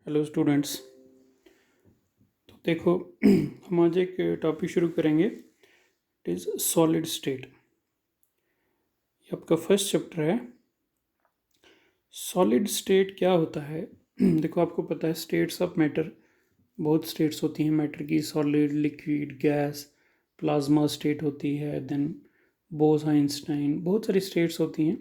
Hello students. तो देखो हम आज एक टॉपिक शुरू करेंगे। It is solid state. ये आपका फर्स्ट चैप्टर है। सॉलिड स्टेट क्या होता है? देखो, आपको पता है स्टेट्स ऑफ मैटर, बहुत स्टेट्स होती हैं मैटर की। Solid, liquid, gas, plasma state होती है, देन बोस आइंस्टाइन, बहुत सारी स्टेट्स होती हैं।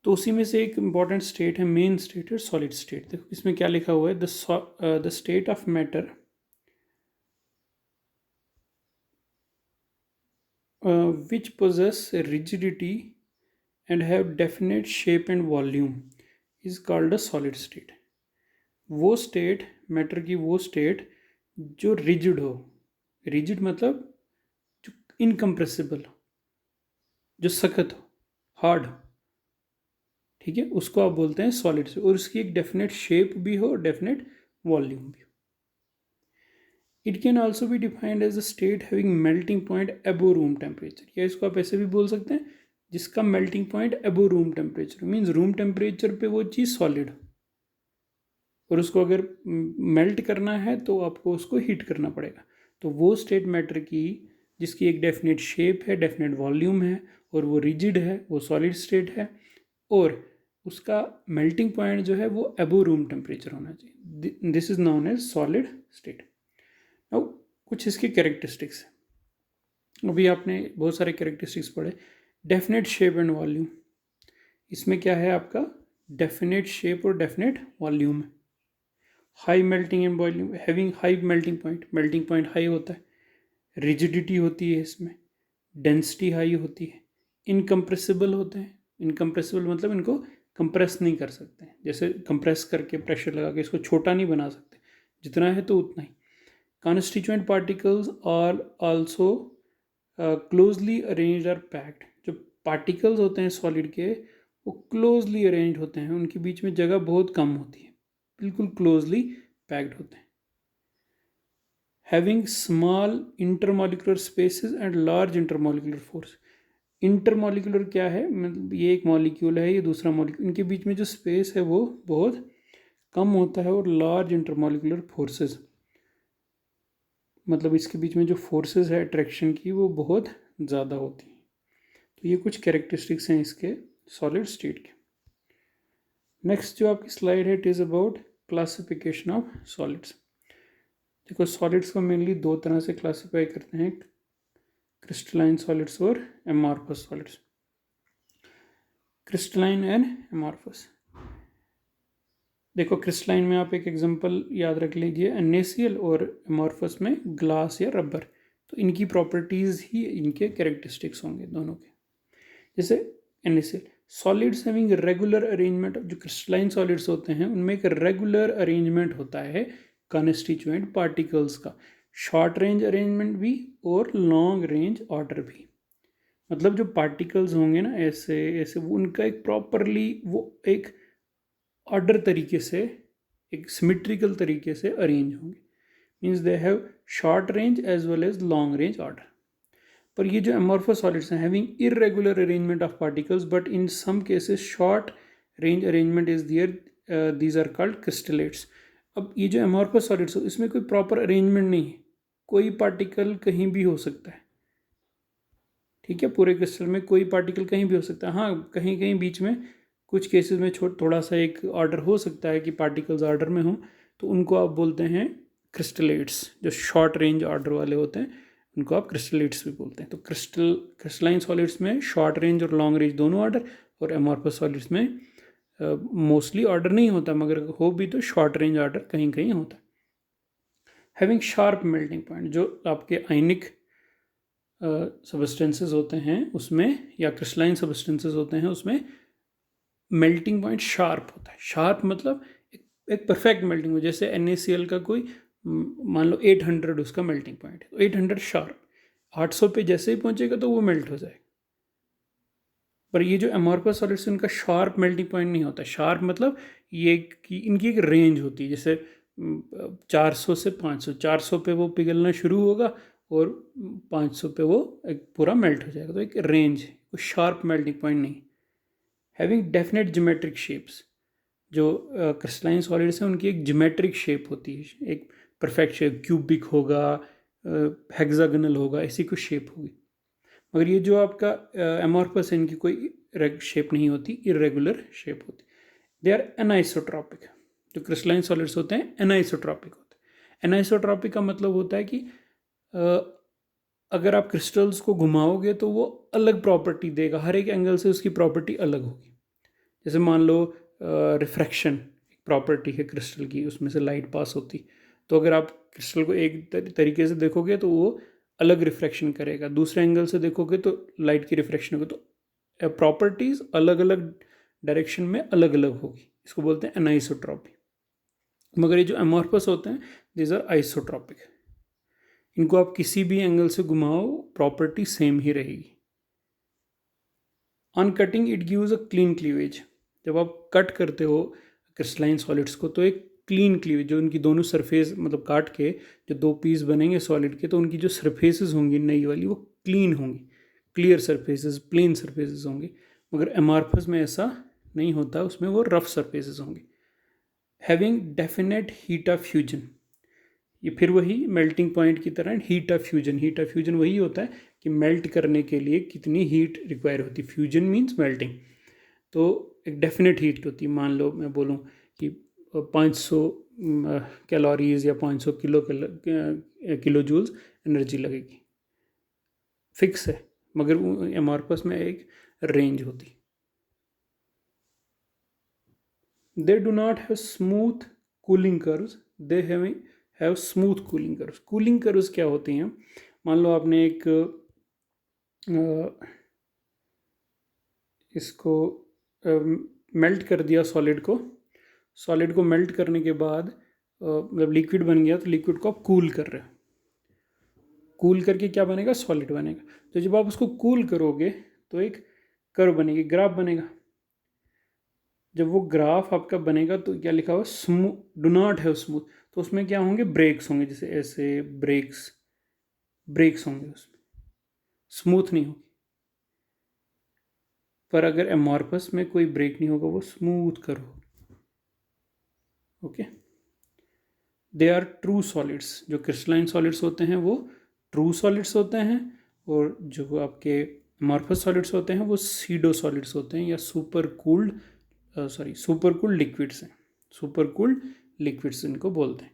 तो उसी में से एक इम्पॉर्टेंट स्टेट है, मेन स्टेट है सॉलिड स्टेट। देखो इसमें क्या लिखा हुआ है, the state of matter which possess rigidity and have definite shape and volume is called a solid state। वो स्टेट, मैटर की वो स्टेट जो रिजिड हो। रिजिड मतलब जो इनकम्प्रेसिबल हो, जो सख्त हो, हार्ड हो, ठीक है, उसको आप बोलते हैं सॉलिड स्टेट। और उसकी एक डेफिनेट शेप भी हो, डेफिनेट वॉल्यूम भी हो। It can also be defined as a state having melting point above room temperature, या इसको आप ऐसे भी बोल सकते हैं जिसका melting point above room temperature, means room temperature पे वो चीज़ सॉलिड हो और उसको अगर मेल्ट करना है तो आपको उसको हीट करना पड़ेगा। तो वो स्टेट मैटर की जिसकी एक डेफिनेट शेप है, डेफिनेट वॉल्यूम है और वो रिजिड है, वो सॉलिड स्टेट है। और उसका मेल्टिंग पॉइंट जो है वो अबो रूम टेम्परेचर होना चाहिए। This is known as solid state. अब कुछ इसके कैरेक्टरिस्टिक्स हैं। अभी आपने बहुत सारे कैरेक्टरिस्टिक्स पढ़े। डेफिनेट शेप एंड वॉल्यूम, इसमें क्या है आपका डेफिनेट शेप और डेफिनेट वॉल्यूम है। High melting and volume, having high melting point, melting point high होता है। रिजिडिटी होती है इसमें, डेंसिटी हाई होती है। इनकम्प्रेसिबल होते हैं। इनकम्प्रेसिबल मतलब इनको कंप्रेस नहीं कर सकते, जैसे कंप्रेस करके प्रेशर लगा के इसको छोटा नहीं बना सकते, जितना है तो उतना ही। Constituent particles are also closely arranged और पैक्ड। जो पार्टिकल्स होते हैं सॉलिड के वो क्लोजली अरेंज होते हैं, उनके बीच में जगह बहुत कम होती है, बिल्कुल क्लोजली पैक्ड होते हैं। Having small intermolecular spaces and large intermolecular force. Intermolecular क्या है, मतलब ये एक मॉलिक्यूल है, ये दूसरा मॉलिक्यूल, इनके बीच में जो स्पेस है वो बहुत कम होता है। और लार्ज इंटरमॉलिकुलर फोर्सेस, मतलब इसके बीच में जो फोर्सेस है अट्रैक्शन की वो बहुत ज़्यादा होती हैं। तो ये कुछ कैरेक्टरिस्टिक्स हैं इसके सॉलिड स्टेट के। नेक्स्ट जो आपकी स्लाइड है, it is about classification of solids. देखो सॉलिड्स को मेनली दो तरह से क्लासीफाई करते हैं, क्रिस्टलाइन सॉलिड्स और amorphous solids. Crystalline and amorphous. देखो क्रिस्टलाइन में आप एक एग्जांपल याद रख लीजिए, NaCl, और एमॉर्फस में ग्लास या रबर। तो इनकी प्रॉपर्टीज़ ही इनके कैरेक्टरिस्टिक्स होंगे दोनों के। जैसे NaCl, solids having regular arrangement. जो क्रिस्टलाइन सॉलिड्स होते हैं उनमें एक रेगुलर अरेंजमेंट होता है कॉन्स्टिट्यूएंट पार्टिकल्स का, शॉर्ट रेंज अरेंजमेंट भी और लॉन्ग रेंज ऑर्डर भी। मतलब जो पार्टिकल्स होंगे ना ऐसे ऐसे, वो उनका एक प्रॉपरली वो एक ऑर्डर तरीके से, एक सिमेट्रिकल तरीके से अरेंज होंगे। Means they have short range as well as long range order. पर ये जो एमॉर्फस सॉलिड्स हैं, having irregular arrangement of particles but in some cases short range arrangement is there, these are called crystallites. अब ये जो amorphous solids हो इसमें कोई प्रॉपर अरेंजमेंट नहीं है, कोई पार्टिकल कहीं भी हो सकता है, ठीक है। पूरे क्रिस्टल में कोई पार्टिकल कहीं भी हो सकता है। हाँ, कहीं कहीं बीच में कुछ केसेस में थोड़ा सा एक ऑर्डर हो सकता है कि पार्टिकल्स ऑर्डर में हों, तो उनको आप बोलते हैं क्रिस्टलेट्स। जो शॉर्ट रेंज ऑर्डर वाले होते हैं उनको आप क्रिस्टलेट्स भी बोलते हैं। तो क्रिस्टलाइन सॉलिड्स में शॉर्ट रेंज और लॉन्ग रेंज दोनों ऑर्डर, और एमॉर्फस सॉलिड्स में मोस्टली ऑर्डर नहीं होता, मगर हो भी तो शॉर्ट रेंज ऑर्डर कहीं कहीं होता है। हैविंग शार्प मेल्टिंग पॉइंट, जो आपके आयनिक सबस्टेंसेस होते हैं उसमें, या क्रिस्टलाइन सबस्टेंसेस होते हैं उसमें मेल्टिंग पॉइंट शार्प होता है। शार्प मतलब एक परफेक्ट मेल्टिंग पॉइंट। जैसे NaCl का कोई मान लो 800 उसका मेल्टिंग पॉइंट है, तो 800 शार्प, 800 पे जैसे ही पहुंचेगा तो वो मेल्ट हो जाएगा। पर ये जो एमॉर्फस सॉलिड्स उनका शार्प मेल्टिंग पॉइंट नहीं होता। शार्प मतलब ये कि इनकी एक रेंज होती है, जैसे 400 से 500, 400 पे वो पिघलना शुरू होगा और 500 पे वो एक पूरा मेल्ट हो जाएगा। तो एक रेंज है, कोई शार्प मेल्टिंग पॉइंट नहीं। हैविंग डेफिनेट ज्योमेट्रिक शेप्स, जो क्रिस्टलाइन सॉलिड्स हैं उनकी एक ज्योमेट्रिक शेप होती है, एक परफेक्ट शेप, क्यूबिक होगा, हेक्सागोनल होगा, ऐसी कुछ शेप होगी। मगर ये जो आपका एमॉर्फस है इनकी कोई शेप नहीं होती, इरेगुलर शेप होती। They are anisotropic. जो क्रिस्टलाइन सॉलिड्स होते हैं एनाइसोट्रॉपिक होते हैं। एनाइसोट्रॉपिक का मतलब होता है कि अगर आप क्रिस्टल्स को घुमाओगे तो वो अलग प्रॉपर्टी देगा, हर एक एंगल से उसकी प्रॉपर्टी अलग होगी। जैसे मान लो रिफ्रैक्शन एक प्रॉपर्टी है क्रिस्टल की, उसमें से लाइट पास होती, तो अगर आप क्रिस्टल को एक तरीके से देखोगे तो वो अलग रिफ्रैक्शन करेगा, दूसरे एंगल से देखोगे तो लाइट की रिफ्रैक्शन होगी, तो प्रॉपर्टीज अलग अलग डायरेक्शन में अलग अलग होगी। इसको बोलते हैं एनाइसोट्रॉपी। मगर ये जो एमॉर्फस होते हैं दीज आर आइसोट्रॉपिक। इनको आप किसी भी एंगल से घुमाओ प्रॉपर्टी सेम ही रहेगी। On cutting it gives a clean cleavage. जब आप कट करते हो क्रिस्टलाइन सॉलिड्स को तो एक क्लीन क्लीवेज, जो उनकी दोनों सरफेस मतलब काट के जो दो पीस बनेंगे सॉलिड के, तो उनकी जो सरफेसेस होंगी नई वाली वो क्लीन होंगी, क्लियर सरफेसेस, प्लेन सरफेसेस होंगे। मगर एमॉर्फस में ऐसा नहीं होता, उसमें वो रफ सरफेसेस होंगे। Having definite heat of fusion, ये फिर वही मेल्टिंग पॉइंट की तरह heat of fusion. Heat of fusion वही होता है कि मेल्ट करने के लिए कितनी हीट रिक्वायर होती है। फ्यूजन मीन्स मेल्टिंग, तो एक डेफिनेट हीट होती है। मान लो मैं बोलूँ कि 500 कैलोरीज या 500 किलो जूल्स एनर्जी लगेगी, फिक्स है। मगर एमॉर्फस में एक रेंज होती। They do not have smooth cooling curves, they have smooth cooling curves. Cooling curves क्या होती हैं? मान लो आपने एक इसको मेल्ट कर दिया सॉलिड को मेल्ट करने के बाद मतलब लिक्विड बन गया, तो लिक्विड को आप कूल कर रहे हो। कूल करके क्या बनेगा? सॉलिड बनेगा। तो जब आप उसको कूल करोगे तो एक कर्व बनेगी, ग्राफ बनेगा। जब वो ग्राफ आपका बनेगा तो क्या लिखा हुआ? Smooth, do not have smooth. तो उसमें क्या होंगे? ब्रेक्स होंगे, जैसे ऐसे ब्रेक्स होंगे, उसमें स्मूथ नहीं होगी। पर अगर एमॉर्फस में कोई ब्रेक नहीं होगा, वो स्मूथ कर्व होगा। Okay, they are true solids. जो क्रिस्टलाइन सॉलिड्स होते हैं वो ट्रू सॉलिड्स होते हैं, और जो आपके एमॉर्फस सॉलिड्स होते हैं वो सीडो सॉलिड्स होते हैं, या सुपर कूल्ड लिक्विड्स हैं। सुपर कूल्ड लिक्विड्स इनको बोलते हैं।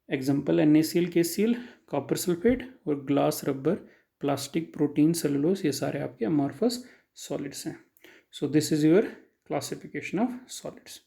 Example NaCl, KCl, copper sulphate, और glass, rubber, plastic, protein, cellulose, ये सारे आपके अमॉर्फस सॉलिड्स हैं। So this is your classification of solids.